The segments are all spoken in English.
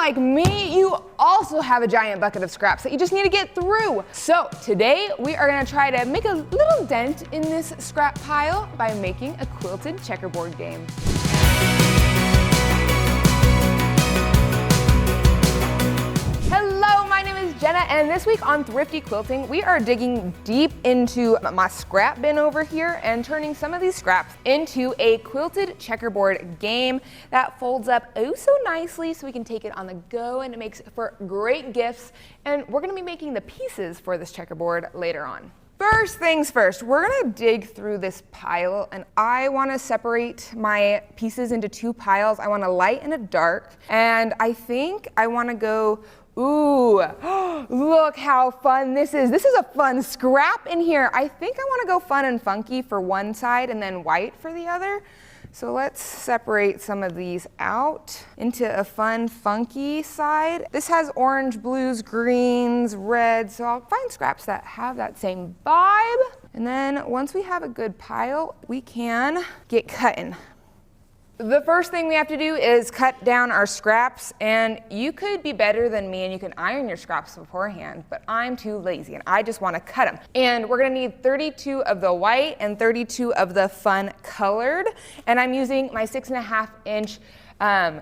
like me, you also have a giant bucket of scraps that you just need to get through. So today we are gonna try to make a little dent in this scrap pile by making a quilted checkerboard game. Hello, my name is Jenna, and this week on Thrifty Quilting, we are digging deep into my scrap bin over here and turning some of these scraps into a quilted checkerboard game that folds up oh so nicely so we can take it on the go, and it makes for great gifts. And we're gonna be making the pieces for this checkerboard later on. First things first, we're gonna dig through this pile, and I wanna separate my pieces into two piles. I want a light and a dark, and I think I wanna go, ooh, look how fun this is. This is a fun scrap in here. I think I wanna go fun and funky for one side and then white for the other. So let's separate some of these out into a fun, funky side. This has orange, blues, greens, reds, so I'll find scraps that have that same vibe. And then once we have a good pile, we can get cutting. The first thing we have to do is cut down our scraps, and you could be better than me and you can iron your scraps beforehand, but I'm too lazy and I just want to cut them. And we're gonna need 32 of the white and 32 of the fun colored, and I'm using my 6.5-inch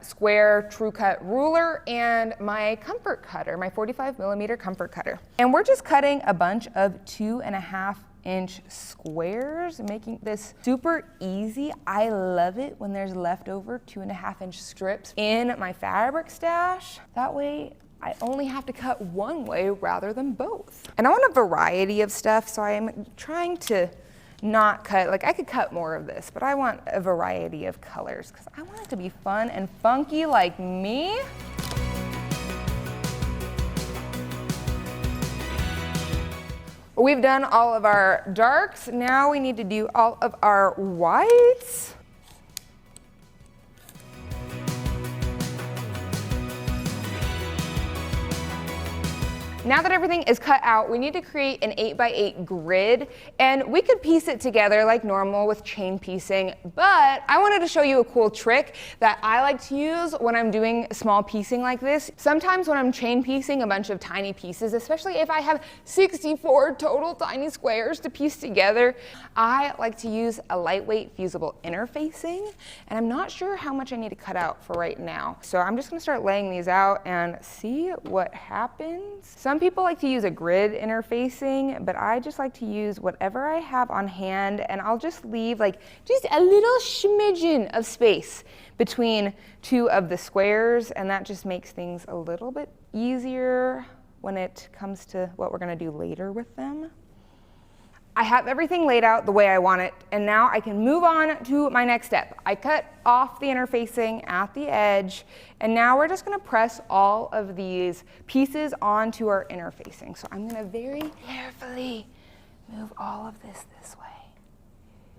square true cut ruler and my comfort cutter, my 45mm comfort cutter. And we're just cutting a bunch of 2.5-inch squares, making this super easy. I love it when there's leftover 2.5-inch strips in my fabric stash. That way I only have to cut one way rather than both. And I want a variety of stuff, so I'm trying to not cut, like I could cut more of this, but I want a variety of colors because I want it to be fun and funky like me. We've done all of our darks. Now we need to do all of our whites. Now that everything is cut out, we need to create an 8x8 grid, and we could piece it together like normal with chain piecing, but I wanted to show you a cool trick that I like to use when I'm doing small piecing like this. Sometimes when I'm chain piecing a bunch of tiny pieces, especially if I have 64 total tiny squares to piece together, I like to use a lightweight fusible interfacing, and I'm not sure how much I need to cut out for right now. So I'm just gonna start laying these out and see what happens. Some people like to use a grid interfacing, but I just like to use whatever I have on hand, and I'll just leave like just a little smidgen of space between two of the squares, and that just makes things a little bit easier when it comes to what we're gonna do later with them. I have everything laid out the way I want it, and now I can move on to my next step. I cut off the interfacing at the edge, and now we're just gonna press all of these pieces onto our interfacing. So I'm gonna very carefully move all of this way.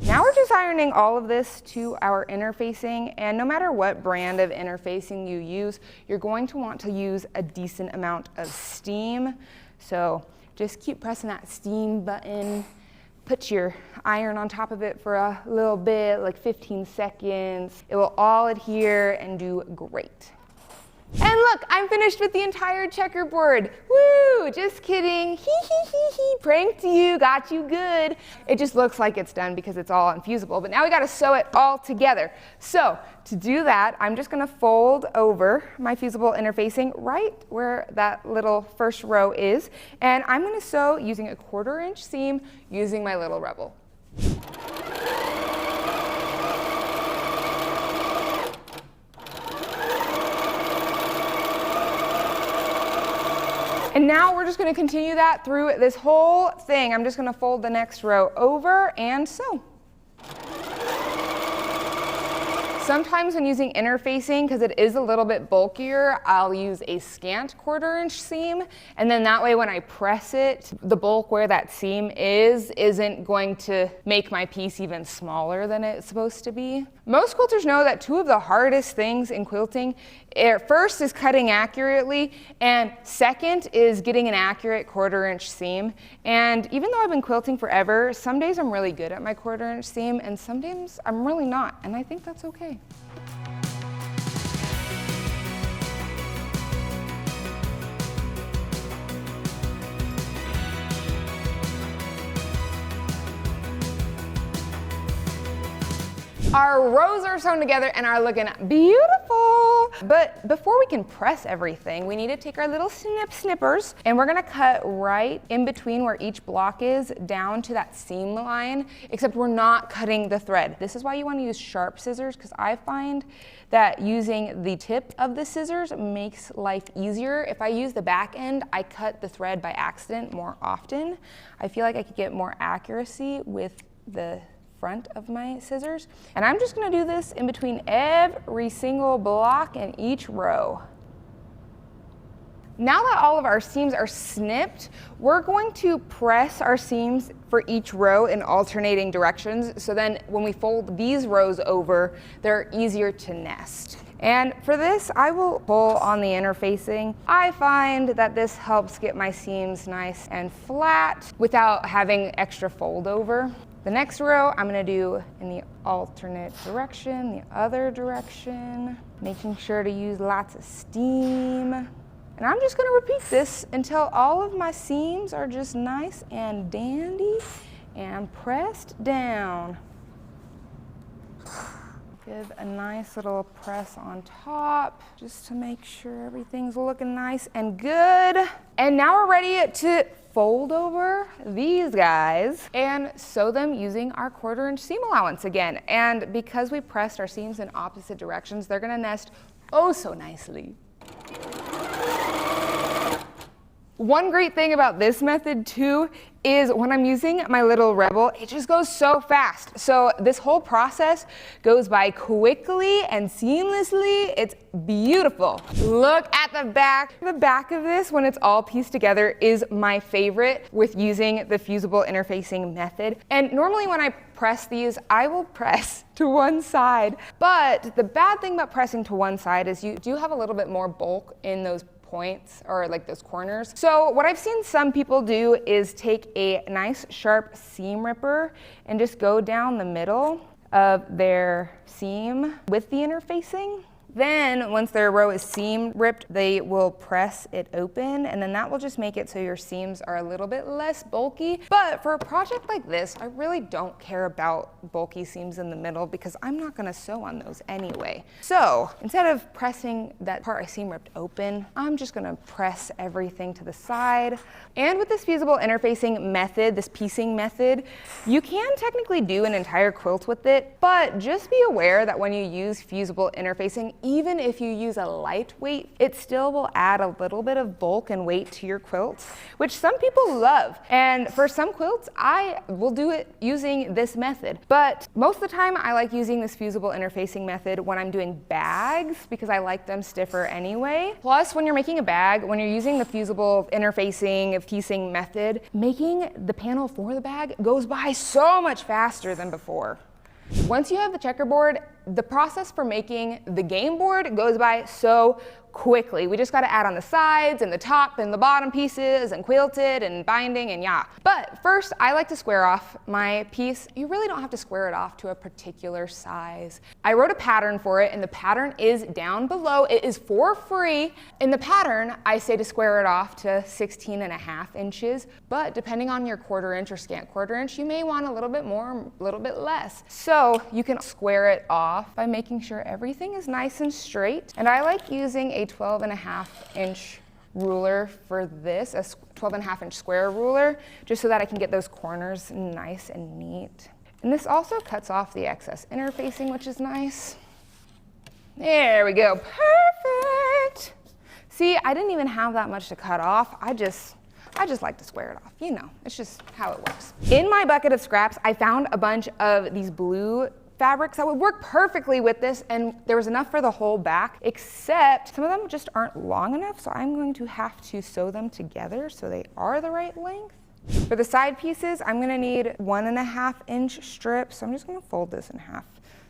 Now we're just ironing all of this to our interfacing, and no matter what brand of interfacing you use, you're going to want to use a decent amount of steam. So just keep pressing that steam button. Put your iron on top of it for a little bit, like 15 seconds. It will all adhere and do great. And look, I'm finished with the entire checkerboard. Woo, just kidding. Pranked you, got you good. It just looks like it's done because it's all on Fusible, but now we gotta sew it all together. So to do that, I'm just gonna fold over my Fusible interfacing right where that little first row is, and I'm gonna sew using a 1/4-inch seam using my little Rebel. And now we're just gonna continue that through this whole thing. I'm just gonna fold the next row over and sew. Sometimes when using interfacing, because it is a little bit bulkier, I'll use a scant 1/4-inch seam, and then that way when I press it, the bulk where that seam isn't going to make my piece even smaller than it's supposed to be. Most quilters know that two of the hardest things in quilting, first is cutting accurately, and second is getting an accurate 1/4-inch seam. And even though I've been quilting forever, some days I'm really good at my 1/4-inch seam, and some days I'm really not, and I think that's okay. Our rows are sewn together and are looking beautiful. But before we can press everything, we need to take our little snippers and we're gonna cut right in between where each block is down to that seam line, except we're not cutting the thread. This is why you wanna use sharp scissors, because I find that using the tip of the scissors makes life easier. If I use the back end, I cut the thread by accident more often. I feel like I could get more accuracy with the front of my scissors. And I'm just gonna do this in between every single block in each row. Now that all of our seams are snipped, we're going to press our seams for each row in alternating directions, so then when we fold these rows over, they're easier to nest. And for this, I will pull on the interfacing. I find that this helps get my seams nice and flat without having extra fold over. The next row, I'm gonna do in the alternate direction, the other direction, making sure to use lots of steam. And I'm just gonna repeat this until all of my seams are just nice and dandy and pressed down. Give a nice little press on top just to make sure everything's looking nice and good. And now we're ready to fold over these guys and sew them using our 1/4 inch seam allowance again. And because we pressed our seams in opposite directions, they're gonna nest oh so nicely. One great thing about this method too is when I'm using my little Rebel, it just goes so fast. So this whole process goes by quickly and seamlessly. It's beautiful. Look at the back. The back of this, when it's all pieced together, is my favorite with using the fusible interfacing method. And normally when I press these, I will press to one side. But the bad thing about pressing to one side is you do have a little bit more bulk in those points or like those corners. So what I've seen some people do is take a nice sharp seam ripper and just go down the middle of their seam with the interfacing. Then once their row is seam ripped, they will press it open, and then that will just make it so your seams are a little bit less bulky. But for a project like this, I really don't care about bulky seams in the middle because I'm not gonna sew on those anyway. So instead of pressing that part I seam ripped open, I'm just gonna press everything to the side. And with this fusible interfacing method, this piecing method, you can technically do an entire quilt with it, but just be aware that when you use fusible interfacing, even if you use a lightweight, it still will add a little bit of bulk and weight to your quilt, which some people love. And for some quilts, I will do it using this method. But most of the time, I like using this fusible interfacing method when I'm doing bags because I like them stiffer anyway. Plus, when you're making a bag, when you're using the fusible interfacing piecing method, making the panel for the bag goes by so much faster than before. Once you have the checkerboard, the process for making the game board goes by so quickly. We just got to add on the sides and the top and the bottom pieces and quilt it and binding and yeah. But first, I like to square off my piece. You really don't have to square it off to a particular size. I wrote a pattern for it and the pattern is down below. It is for free. In the pattern, I say to square it off to 16.5 inches, but depending on your 1/4 inch or scant 1/4 inch, you may want a little bit more, a little bit less. So you can square it off by making sure everything is nice and straight. And I like using a 12.5 inch ruler for this, a 12.5 inch square ruler, just so that I can get those corners nice and neat. And this also cuts off the excess interfacing, which is nice. There we go, perfect. See, I didn't even have that much to cut off. I just like to square it off, you know, it's just how it works. In my bucket of scraps, I found a bunch of these blue fabrics that would work perfectly with this, and there was enough for the whole back, except some of them just aren't long enough, so I'm going to have to sew them together so they are the right length. For the side pieces, I'm gonna need 1.5 inch strips, so I'm just gonna fold this in half.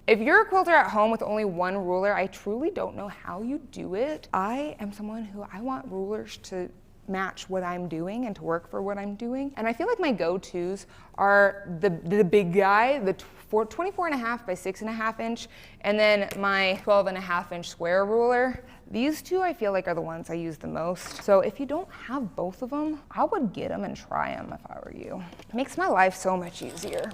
If you're a quilter at home with only one ruler, I truly don't know how you do it. I am someone who I want rulers to match what I'm doing and to work for what I'm doing. And I feel like my go-tos are the big guy, the 24.5 by 6.5 inch, and then my 12.5 inch square ruler. These two I feel like are the ones I use the most. So if you don't have both of them, I would get them and try them if I were you. It makes my life so much easier.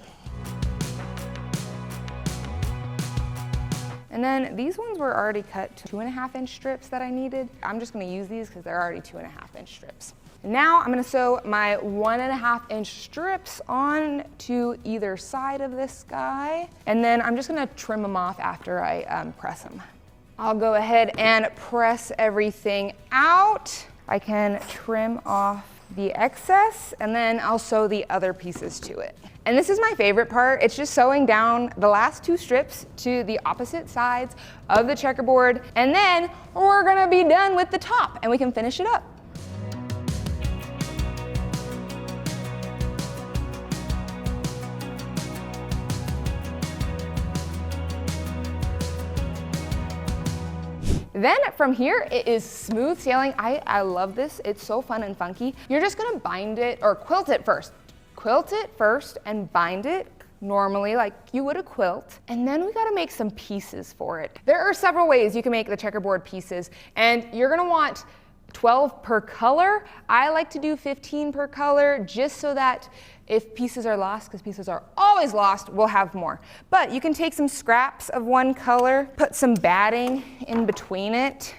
And then these ones were already cut to 2.5-inch strips that I needed. I'm just gonna use these because they're already 2.5-inch strips. Now I'm gonna sew my 1.5-inch strips on to either side of this guy, and then I'm just gonna trim them off after I press them. I'll go ahead and press everything out. I can trim off the excess, and then I'll sew the other pieces to it. And this is my favorite part. It's just sewing down the last 2 strips to the opposite sides of the checkerboard, and then we're gonna be done with the top and we can finish it up. Then from here, it is smooth sailing. I love this. It's so fun and funky. You're just gonna bind it or quilt it first. Quilt it first and bind it normally like you would a quilt. And then we gotta make some pieces for it. There are several ways you can make the checkerboard pieces, and you're gonna want 12 per color. I like to do 15 per color just so that if pieces are lost, because pieces are always lost, we'll have more. But you can take some scraps of one color, put some batting in between it.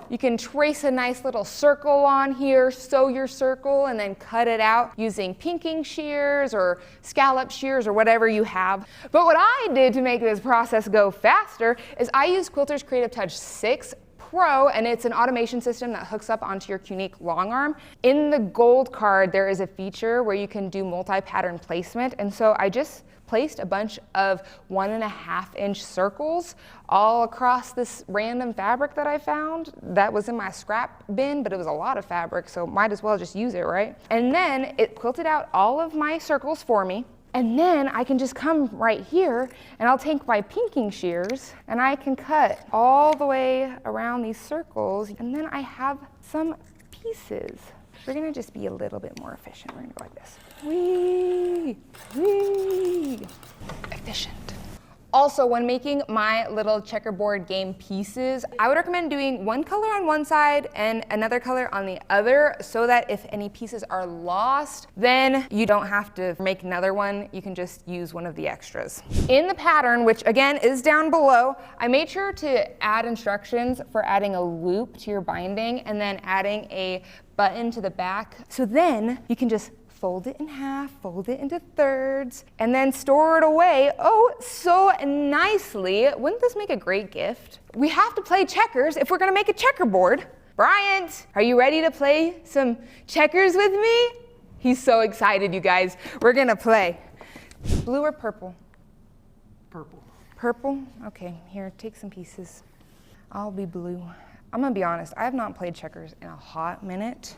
You can trace a nice little circle on here, sew your circle, and then cut it out using pinking shears or scallop shears or whatever you have. But what I did to make this process go faster is I used Quilter's Creative Touch 6 Pro, and it's an automation system that hooks up onto your Qnique long arm. In the gold card, there is a feature where you can do multi-pattern placement, and so I just placed a bunch of 1.5-inch circles all across this random fabric that I found that was in my scrap bin, but it was a lot of fabric, so might as well just use it, right? And then it quilted out all of my circles for me. And then I can just come right here and I'll take my pinking shears and I can cut all the way around these circles, and then I have some pieces. We're gonna just be a little bit more efficient. We're gonna go like this. Whee! Whee! Efficient. Also, when making my little checkerboard game pieces, I would recommend doing one color on one side and another color on the other so that if any pieces are lost, then you don't have to make another one. You can just use one of the extras. In the pattern, which again is down below, I made sure to add instructions for adding a loop to your binding and then adding a button to the back. So then you can just fold it in half, fold it into thirds, and then store it away, oh, so nicely. Wouldn't this make a great gift? We have to play checkers if we're gonna make a checkerboard. Bryant, are you ready to play some checkers with me? He's so excited, you guys. We're gonna play. Blue or purple? Purple. Purple? Okay, here, take some pieces. I'll be blue. I'm gonna be honest, I have not played checkers in a hot minute.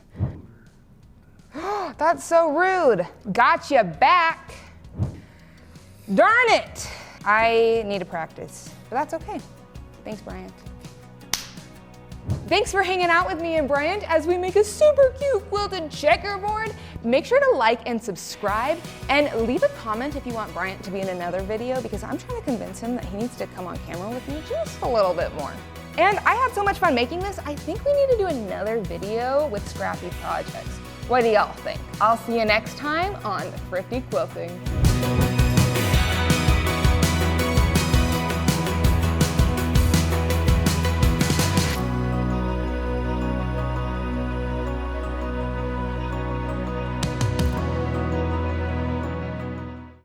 That's so rude. Gotcha back. Darn it. I need to practice, but that's okay. Thanks, Bryant. Thanks for hanging out with me and Bryant as we make a super cute quilted checkerboard. Make sure to like and subscribe and leave a comment if you want Bryant to be in another video, because I'm trying to convince him that he needs to come on camera with me just a little bit more. And I had so much fun making this, I think we need to do another video with scrappy projects. What do y'all think? I'll see you next time on Thrifty Quilting.